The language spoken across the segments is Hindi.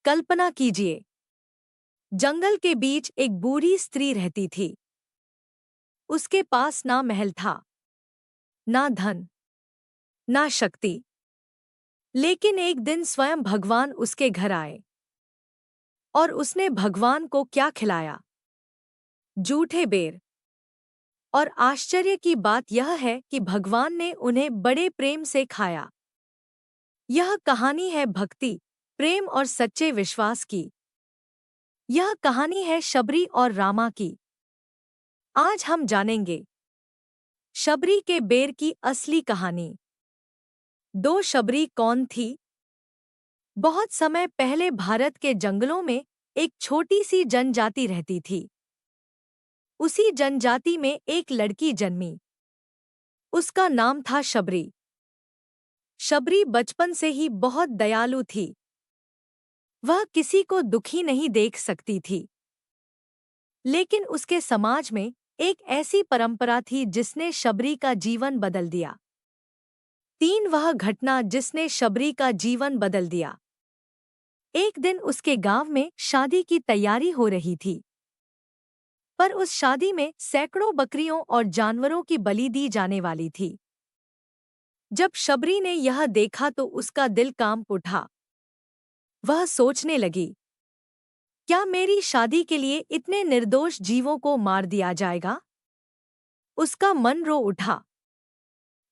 कल्पना कीजिए, जंगल के बीच एक बूढ़ी स्त्री रहती थी। उसके पास ना महल था, ना धन, ना शक्ति। लेकिन एक दिन स्वयं भगवान उसके घर आए और उसने भगवान को क्या खिलाया? जूठे बेर। और आश्चर्य की बात यह है कि भगवान ने उन्हें बड़े प्रेम से खाया। यह कहानी है भक्ति, प्रेम और सच्चे विश्वास की। यह कहानी है शबरी और रामा की। आज हम जानेंगे शबरी के बेर की असली कहानी। दो शबरी कौन थी? बहुत समय पहले भारत के जंगलों में एक छोटी सी जनजाति रहती थी। उसी जनजाति में एक लड़की जन्मी। उसका नाम था शबरी। शबरी बचपन से ही बहुत दयालु थी। वह किसी को दुखी नहीं देख सकती थी। लेकिन उसके समाज में एक ऐसी परंपरा थी जिसने शबरी का जीवन बदल दिया। वह घटना जिसने शबरी का जीवन बदल दिया। एक दिन उसके गांव में शादी की तैयारी हो रही थी। पर उस शादी में सैकड़ों बकरियों और जानवरों की बलि दी जाने वाली थी। जब शबरी ने यह देखा तो उसका दिल कांप उठा। वह सोचने लगी, क्या मेरी शादी के लिए इतने निर्दोष जीवों को मार दिया जाएगा? उसका मन रो उठा।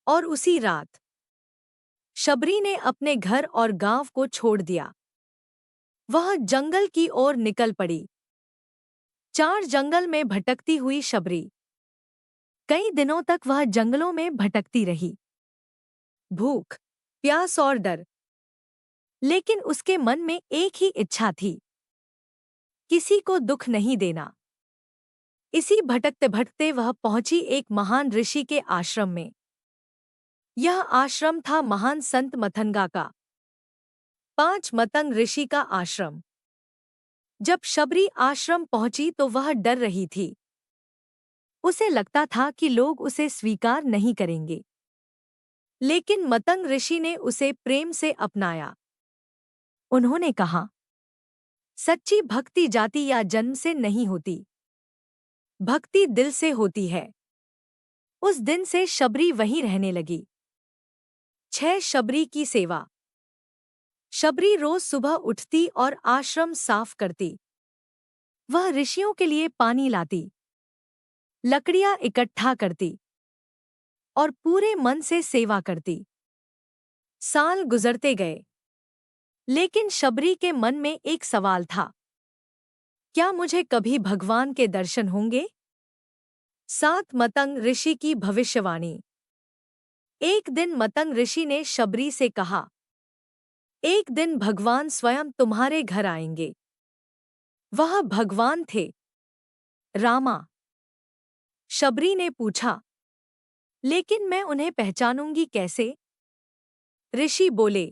और उसी रात शबरी ने अपने घर और गांव को छोड़ दिया। वह जंगल की ओर निकल पड़ी। 4 जंगल में भटकती हुई शबरी। कई दिनों तक वह जंगलों में भटकती रही। भूख, प्यास और डर। लेकिन उसके मन में एक ही इच्छा थी, किसी को दुख नहीं देना। इसी भटकते भटकते वह पहुंची एक महान ऋषि के आश्रम में। यह आश्रम था महान संत मतंगा का, 5 मतंग ऋषि का आश्रम। जब शबरी आश्रम पहुंची तो वह डर रही थी। उसे लगता था कि लोग उसे स्वीकार नहीं करेंगे। लेकिन मतंग ऋषि ने उसे प्रेम से अपनाया। उन्होंने कहा, सच्ची भक्ति जाति या जन्म से नहीं होती, भक्ति दिल से होती है। उस दिन से शबरी वहीं रहने लगी। 6 शबरी की सेवा। शबरी रोज सुबह उठती और आश्रम साफ करती। वह ऋषियों के लिए पानी लाती, लकड़ियां इकट्ठा करती और पूरे मन से सेवा करती। साल गुजरते गए, लेकिन शबरी के मन में एक सवाल था, क्या मुझे कभी भगवान के दर्शन होंगे? 7 मतंग ऋषि की भविष्यवाणी। एक दिन मतंग ऋषि ने शबरी से कहा, एक दिन भगवान स्वयं तुम्हारे घर आएंगे। वह भगवान थे रामा। शबरी ने पूछा, लेकिन मैं उन्हें पहचानूंगी कैसे? ऋषि बोले,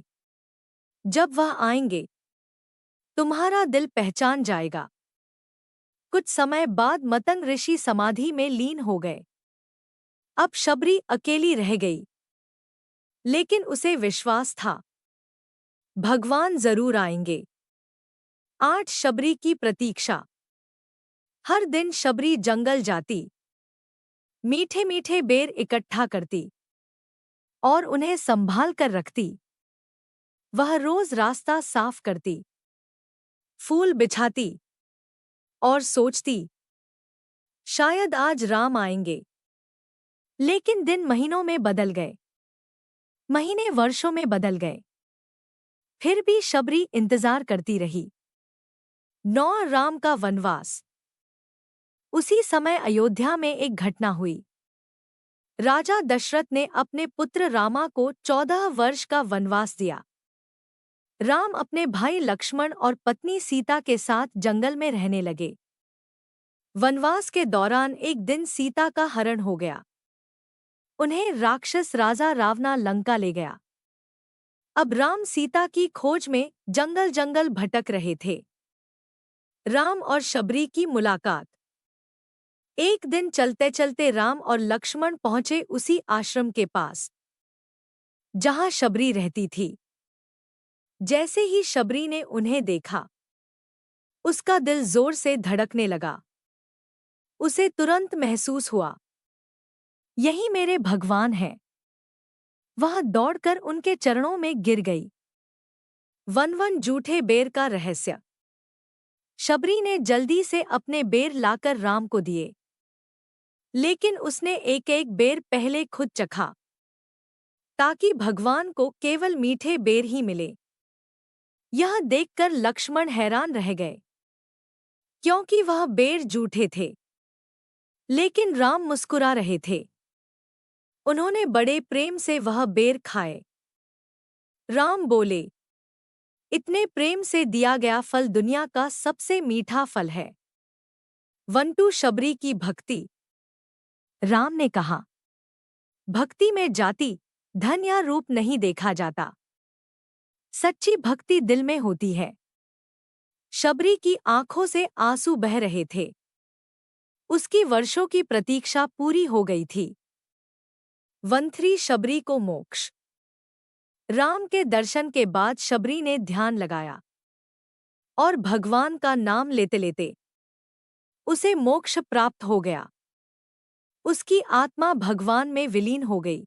जब वह आएंगे तुम्हारा दिल पहचान जाएगा। कुछ समय बाद मतंग ऋषि समाधि में लीन हो गए। अब शबरी अकेली रह गई। लेकिन उसे विश्वास था, भगवान जरूर आएंगे। 8 शबरी की प्रतीक्षा। हर दिन शबरी जंगल जाती, मीठे मीठे बेर इकट्ठा करती और उन्हें संभाल कर रखती। वह रोज रास्ता साफ करती, फूल बिछाती और सोचती, शायद आज राम आएंगे। लेकिन दिन महीनों में बदल गए, महीने वर्षों में बदल गए। फिर भी शबरी इंतजार करती रही। 9 राम का वनवास। उसी समय अयोध्या में एक घटना हुई। राजा दशरथ ने अपने पुत्र रामा को 14 वर्ष का वनवास दिया। राम अपने भाई लक्ष्मण और पत्नी सीता के साथ जंगल में रहने लगे। वनवास के दौरान एक दिन सीता का हरण हो गया। उन्हें राक्षस राजा रावणा लंका ले गया। अब राम सीता की खोज में जंगल जंगल भटक रहे थे। राम और शबरी की मुलाकात। एक दिन चलते चलते राम और लक्ष्मण पहुंचे उसी आश्रम के पास जहां शबरी रहती थी। जैसे ही शबरी ने उन्हें देखा, उसका दिल जोर से धड़कने लगा। उसे तुरंत महसूस हुआ, यही मेरे भगवान हैं। वह दौड़कर उनके चरणों में गिर गई। वन जूठे बेर का रहस्य। शबरी ने जल्दी से अपने बेर लाकर राम को दिए, लेकिन उसने एक एक बेर पहले खुद चखा, ताकि भगवान को केवल मीठे बेर ही मिले। यह देखकर लक्ष्मण हैरान रह गए, क्योंकि वह बेर जूठे थे, लेकिन राम मुस्कुरा रहे थे। उन्होंने बड़े प्रेम से वह बेर खाए। राम बोले, इतने प्रेम से दिया गया फल दुनिया का सबसे मीठा फल है। वंटू शबरी की भक्ति। राम ने कहा, भक्ति में जाति, धन या रूप नहीं देखा जाता। सच्ची भक्ति दिल में होती है। शबरी की आंखों से आंसू बह रहे थे। उसकी वर्षों की प्रतीक्षा पूरी हो गई थी। वंथरी शबरी को मोक्ष। राम के दर्शन के बाद शबरी ने ध्यान लगाया, और भगवान का नाम लेते लेते उसे मोक्ष प्राप्त हो गया। उसकी आत्मा भगवान में विलीन हो गई।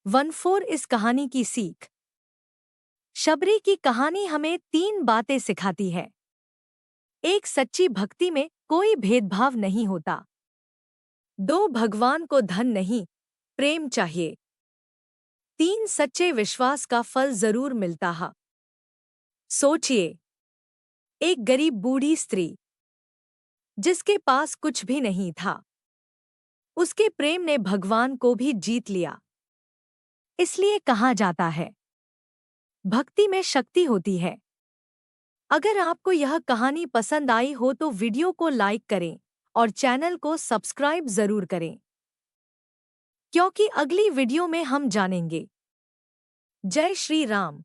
14 इस कहानी की सीख। शबरी की कहानी हमें 3 बातें सिखाती है। एक, सच्ची भक्ति में कोई भेदभाव नहीं होता। 2, भगवान को धन नहीं, प्रेम चाहिए। 3, सच्चे विश्वास का फल जरूर मिलता है। सोचिए, एक गरीब बूढ़ी स्त्री, जिसके पास कुछ भी नहीं था, उसके प्रेम ने भगवान को भी जीत लिया। इसलिए कहा जाता है, भक्ति में शक्ति होती है। अगर आपको यह कहानी पसंद आई हो तो वीडियो को लाइक करें और चैनल को सब्सक्राइब जरूर करें, क्योंकि अगली वीडियो में हम जानेंगे। जय श्री राम।